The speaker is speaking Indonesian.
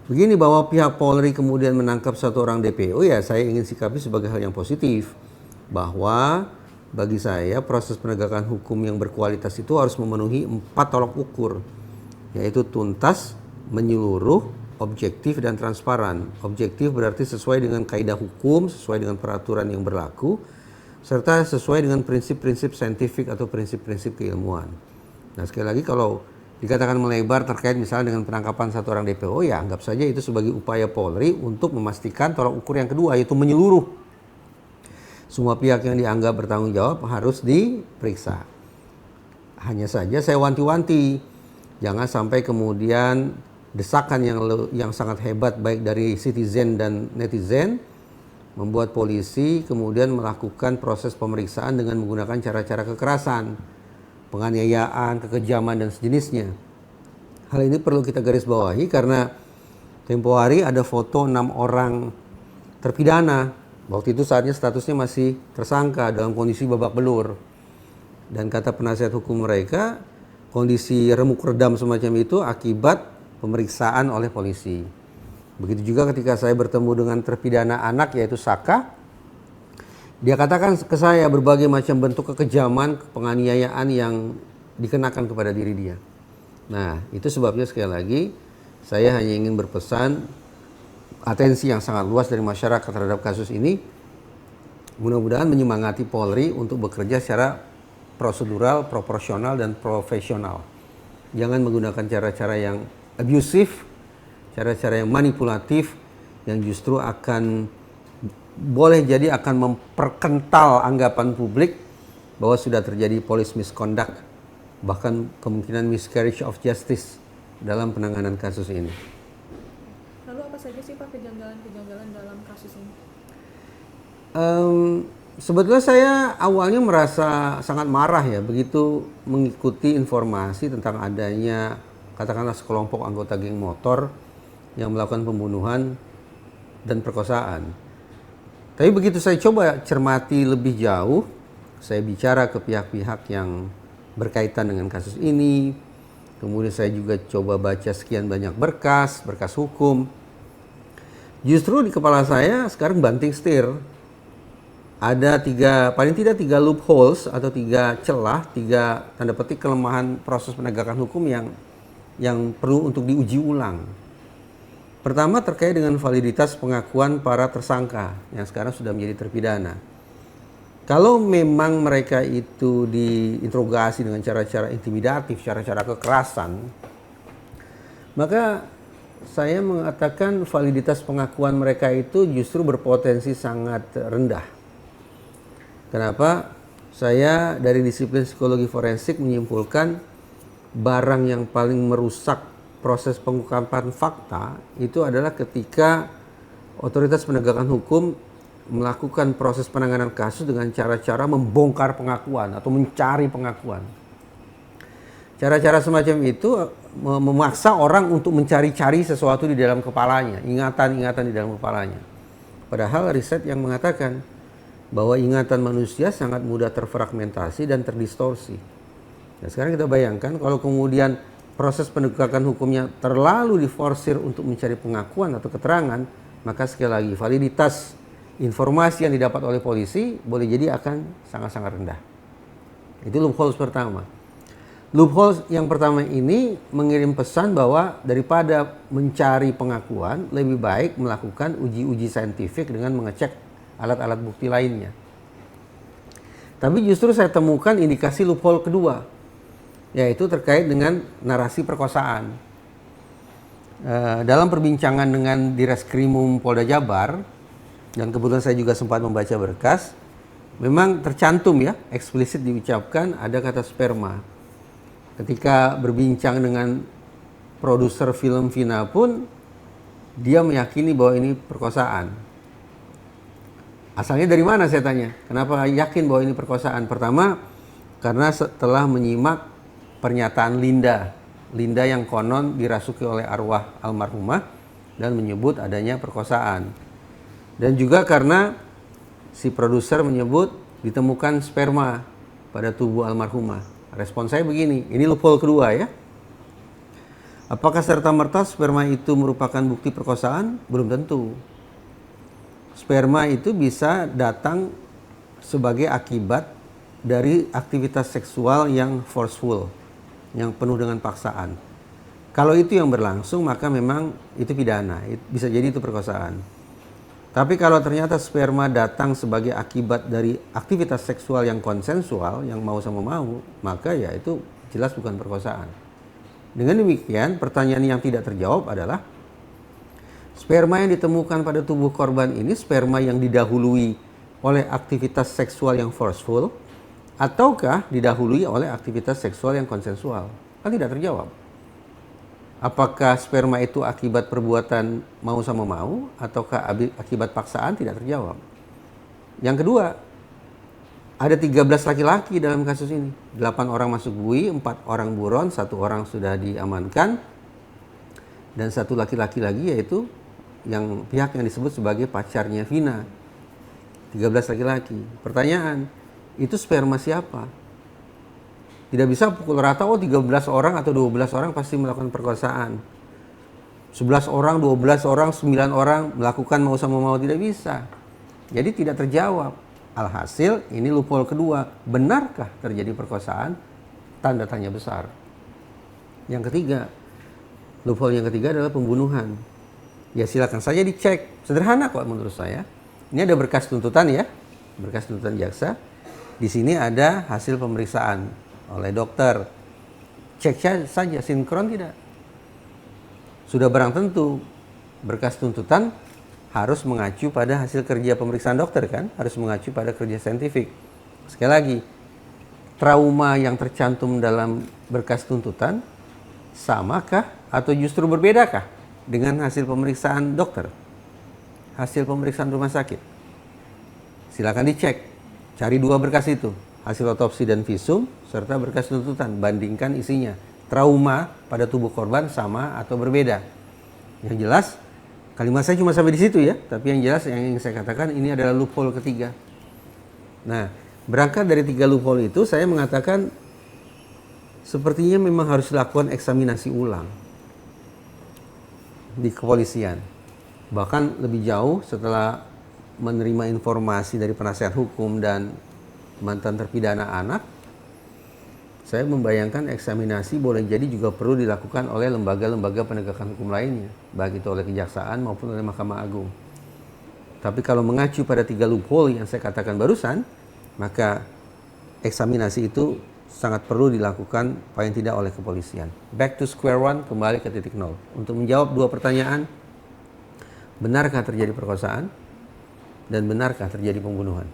Begini, bahwa pihak Polri kemudian menangkap satu orang DPO, ya saya ingin sikapi sebagai hal yang positif. Bahwa bagi saya proses penegakan hukum yang berkualitas itu harus memenuhi 4 tolok ukur, yaitu tuntas, menyeluruh, objektif, dan transparan. Objektif berarti sesuai dengan kaidah hukum, sesuai dengan peraturan yang berlaku, serta sesuai dengan prinsip-prinsip saintifik atau prinsip-prinsip keilmuan. Nah, sekali lagi, kalau dikatakan melebar terkait misalnya dengan penangkapan satu orang DPO, ya anggap saja itu sebagai upaya Polri untuk memastikan tolak ukur yang kedua, yaitu menyeluruh. Semua pihak yang dianggap bertanggung jawab harus diperiksa. Hanya saja saya wanti-wanti, jangan sampai kemudian desakan yang sangat hebat baik dari citizen dan netizen membuat polisi kemudian melakukan proses pemeriksaan dengan menggunakan cara-cara kekerasan, penganiayaan, kekejaman, dan sejenisnya. Hal ini perlu kita garis bawahi karena tempo hari ada foto 6 orang terpidana. Waktu itu saatnya statusnya masih tersangka dalam kondisi babak belur. Dan kata penasihat hukum mereka, kondisi remuk redam semacam itu akibat pemeriksaan oleh polisi. Begitu juga ketika saya bertemu dengan terpidana anak, yaitu Saka. Dia katakan ke saya berbagai macam bentuk kekejaman, penganiayaan yang dikenakan kepada diri dia. Nah, itu sebabnya sekali lagi saya hanya ingin berpesan atensi yang sangat luas dari masyarakat terhadap kasus ini. Mudah-mudahan menyemangati Polri untuk bekerja secara prosedural, proporsional, dan profesional. Jangan menggunakan cara-cara yang abusif, cara-cara yang manipulatif, yang justru boleh jadi akan memperkental anggapan publik bahwa sudah terjadi police misconduct, bahkan kemungkinan miscarriage of justice dalam penanganan kasus ini. Lalu apa saja sih Pak kejanggalan-kejanggalan dalam kasus ini? Sebetulnya saya awalnya merasa sangat marah ya begitu mengikuti informasi tentang adanya katakanlah sekelompok anggota geng motor yang melakukan pembunuhan dan perkosaan. Tapi begitu saya coba cermati lebih jauh, saya bicara ke pihak-pihak yang berkaitan dengan kasus ini, kemudian saya juga coba baca sekian banyak berkas hukum. Justru di kepala saya sekarang banting setir. Ada paling tidak tiga loopholes atau 3 celah, 3 tanda petik kelemahan proses penegakan hukum yang perlu untuk diuji ulang. Pertama, terkait dengan validitas pengakuan para tersangka yang sekarang sudah menjadi terpidana. Kalau memang mereka itu diinterogasi dengan cara-cara intimidatif, cara-cara kekerasan, maka saya mengatakan validitas pengakuan mereka itu justru berpotensi sangat rendah. Kenapa? Saya dari disiplin psikologi forensik menyimpulkan barang yang paling merusak proses pengungkapan fakta itu adalah ketika otoritas penegakan hukum melakukan proses penanganan kasus dengan cara-cara membongkar pengakuan atau mencari pengakuan. Cara-cara semacam itu memaksa orang untuk mencari-cari sesuatu di dalam kepalanya, ingatan-ingatan di dalam kepalanya. Padahal riset yang mengatakan bahwa ingatan manusia sangat mudah terfragmentasi dan terdistorsi. Nah, sekarang kita bayangkan kalau kemudian proses penegakan hukumnya terlalu diforsir untuk mencari pengakuan atau keterangan, maka sekali lagi validitas informasi yang didapat oleh polisi boleh jadi akan sangat-sangat rendah. Itu loophole pertama. Loophole yang pertama ini mengirim pesan bahwa daripada mencari pengakuan, lebih baik melakukan uji-uji saintifik dengan mengecek alat-alat bukti lainnya. Tapi justru saya temukan indikasi loophole kedua, yaitu terkait dengan narasi perkosaan. Dalam perbincangan dengan Direskrimum Polda Jabar, dan kebetulan saya juga sempat membaca berkas, memang tercantum ya, eksplisit diucapkan ada kata sperma. Ketika berbincang dengan produser film Vina pun, dia meyakini bahwa ini perkosaan. Asalnya dari mana saya tanya? Kenapa yakin bahwa ini perkosaan? Pertama, karena setelah menyimak pernyataan Linda yang konon dirasuki oleh arwah almarhumah dan menyebut adanya perkosaan. Dan juga karena si produser menyebut ditemukan sperma pada tubuh almarhumah. Respon saya begini, ini loophole kedua ya. Apakah serta-merta sperma itu merupakan bukti perkosaan? Belum tentu. Sperma itu bisa datang sebagai akibat dari aktivitas seksual yang forceful, yang penuh dengan paksaan. Kalau itu yang berlangsung, maka memang itu pidana, bisa jadi itu perkosaan. Tapi kalau ternyata sperma datang sebagai akibat dari aktivitas seksual yang konsensual, yang mau sama mau, maka ya itu jelas bukan perkosaan. Dengan demikian, pertanyaan yang tidak terjawab adalah, sperma yang ditemukan pada tubuh korban ini sperma yang didahului oleh aktivitas seksual yang forceful, ataukah didahului oleh aktivitas seksual yang konsensual? Kan tidak terjawab. Apakah sperma itu akibat perbuatan mau sama mau, ataukah akibat paksaan? Tidak terjawab. Yang kedua, ada 13 laki-laki dalam kasus ini. 8 orang masuk bui, 4 orang buron, 1 orang sudah diamankan, dan 1 laki-laki lagi, yaitu yang pihak yang disebut sebagai pacarnya Vina. 13 laki-laki. Pertanyaan, itu sperma siapa? Tidak bisa pukul rata, 13 orang atau 12 orang pasti melakukan perkosaan. 11 orang, 12 orang, 9 orang melakukan mau sama mau, tidak bisa. Jadi tidak terjawab. Alhasil, ini loophole kedua. Benarkah terjadi perkosaan? Tanda tanya besar. Yang ketiga, loophole yang ketiga adalah pembunuhan. Ya silakan saja dicek. Sederhana kok menurut saya. Ini ada berkas tuntutan ya. Berkas tuntutan jaksa. Di sini ada hasil pemeriksaan oleh dokter. Cek saja sinkron tidak. Sudah barang tentu berkas tuntutan harus mengacu pada hasil kerja pemeriksaan dokter kan, harus mengacu pada kerja saintifik. Sekali lagi, trauma yang tercantum dalam berkas tuntutan samakah atau justru berbedakah dengan hasil pemeriksaan dokter, hasil pemeriksaan rumah sakit? Silakan dicek, cari 2 berkas itu, hasil otopsi dan visum serta berkas tuntutan, bandingkan isinya. Trauma pada tubuh korban sama atau berbeda? Yang jelas, kalimat saya cuma sampai di situ ya, tapi yang jelas yang ingin saya katakan ini adalah loophole ketiga. Nah, berangkat dari 3 loophole itu, saya mengatakan sepertinya memang harus dilakukan eksaminasi ulang di kepolisian. Bahkan lebih jauh setelah menerima informasi dari penasihat hukum dan mantan terpidana anak, saya membayangkan eksaminasi boleh jadi juga perlu dilakukan oleh lembaga-lembaga penegakan hukum lainnya, baik itu oleh kejaksaan maupun oleh Mahkamah Agung. Tapi kalau mengacu pada 3 loophole yang saya katakan barusan, maka eksaminasi itu sangat perlu dilakukan paling tidak oleh kepolisian. Back to square one, kembali ke titik nol. Untuk menjawab 2 pertanyaan, benarkah terjadi perkosaan dan benarkah terjadi pembunuhan?